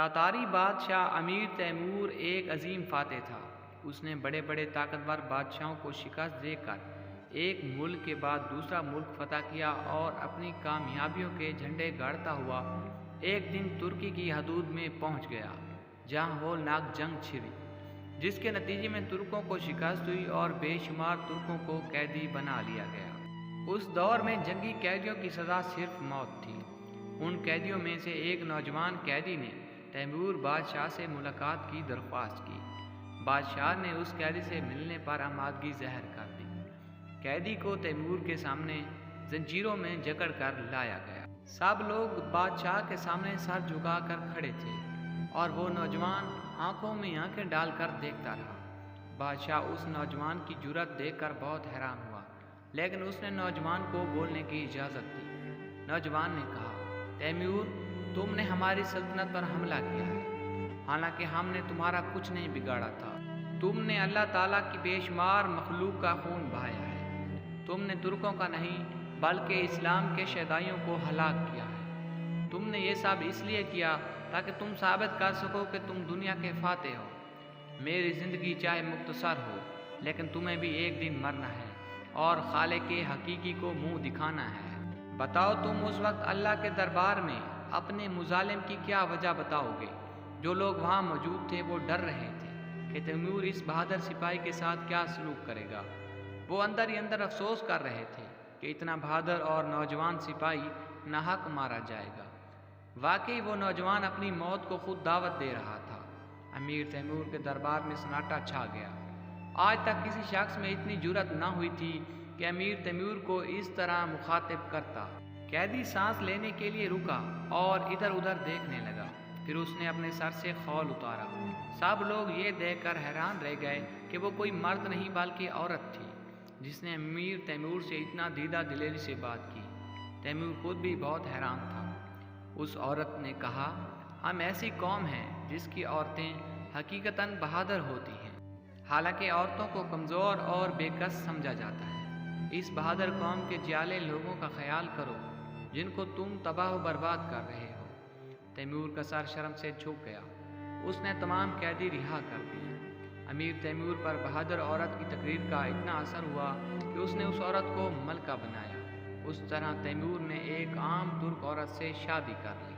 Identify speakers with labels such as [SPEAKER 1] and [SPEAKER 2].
[SPEAKER 1] تاتاری بادشاہ امیر تیمور ایک عظیم فاتح تھا۔ اس نے بڑے بڑے طاقتور بادشاہوں کو شکست دے کر ایک ملک کے بعد دوسرا ملک فتح کیا اور اپنی کامیابیوں کے جھنڈے گاڑتا ہوا ایک دن ترکی کی حدود میں پہنچ گیا، جہاں ہولناک جنگ چھڑی، جس کے نتیجے میں ترکوں کو شکست ہوئی اور بے شمار ترکوں کو قیدی بنا لیا گیا۔ اس دور میں جنگی قیدیوں کی سزا صرف موت تھی۔ ان قیدیوں میں سے ایک نوجوان قیدی نے تیمور بادشاہ سے ملاقات کی درخواست کی۔ بادشاہ نے اس قیدی سے ملنے پر آمادگی ظاہر کر دی۔ قیدی کو تیمور کے سامنے زنجیروں میں جکڑ کر لایا گیا۔ سب لوگ بادشاہ کے سامنے سر جھکا کر کھڑے تھے اور وہ نوجوان آنکھوں میں آنکھیں ڈال کر دیکھتا رہا۔ بادشاہ اس نوجوان کی جرأت دیکھ کر بہت حیران ہوا، لیکن اس نے نوجوان کو بولنے کی اجازت دی۔ نوجوان نے کہا، تیمور، تم نے ہماری سلطنت پر حملہ کیا ہے، حالانکہ ہم نے تمہارا کچھ نہیں بگاڑا تھا۔ تم نے اللہ تعالیٰ کی بے شمار مخلوق کا خون بہایا ہے۔ تم نے ترکوں کا نہیں بلکہ اسلام کے شہدائیوں کو ہلاک کیا ہے۔ تم نے یہ سب اس لیے کیا تاکہ تم ثابت کر سکو کہ تم دنیا کے فاتح ہو۔ میری زندگی چاہے مختصر ہو، لیکن تمہیں بھی ایک دن مرنا ہے اور خالق حقیقی کو منہ دکھانا ہے۔ بتاؤ، تم اس وقت اللہ کے دربار میں اپنے مظالم کی کیا وجہ بتاؤ گے؟ جو لوگ وہاں موجود تھے وہ ڈر رہے تھے کہ تیمور اس بہادر سپاہی کے ساتھ کیا سلوک کرے گا۔ وہ اندر ہی اندر افسوس کر رہے تھے کہ اتنا بہادر اور نوجوان سپاہی ناحق مارا جائے گا۔ واقعی وہ نوجوان اپنی موت کو خود دعوت دے رہا تھا۔ امیر تیمور کے دربار میں سناٹا چھا گیا۔ آج تک کسی شخص میں اتنی جرأت نہ ہوئی تھی کہ امیر تیمور کو اس طرح مخاطب کرتا۔ قیدی سانس لینے کے لیے رکا اور ادھر ادھر دیکھنے لگا، پھر اس نے اپنے سر سے خول اتارا۔ سب لوگ یہ دیکھ کر حیران رہ گئے کہ وہ کوئی مرد نہیں بلکہ عورت تھی، جس نے امیر تیمور سے اتنا دیدہ دلیری سے بات کی۔ تیمور خود بھی بہت حیران تھا۔ اس عورت نے کہا، ہم ایسی قوم ہیں جس کی عورتیں حقیقتاً بہادر ہوتی ہیں، حالانکہ عورتوں کو کمزور اور بے کس سمجھا جاتا ہے۔ اس بہادر قوم کے جیالے لوگوں کا خیال کرو جن کو تم تباہ و برباد کر رہے ہو۔ تیمور کا سر شرم سے جھک گیا۔ اس نے تمام قیدی رہا کر دیے۔ امیر تیمور پر بہادر عورت کی تقریر کا اتنا اثر ہوا کہ اس نے اس عورت کو ملکہ بنایا۔ اس طرح تیمور نے ایک عام ترک عورت سے شادی کر لی۔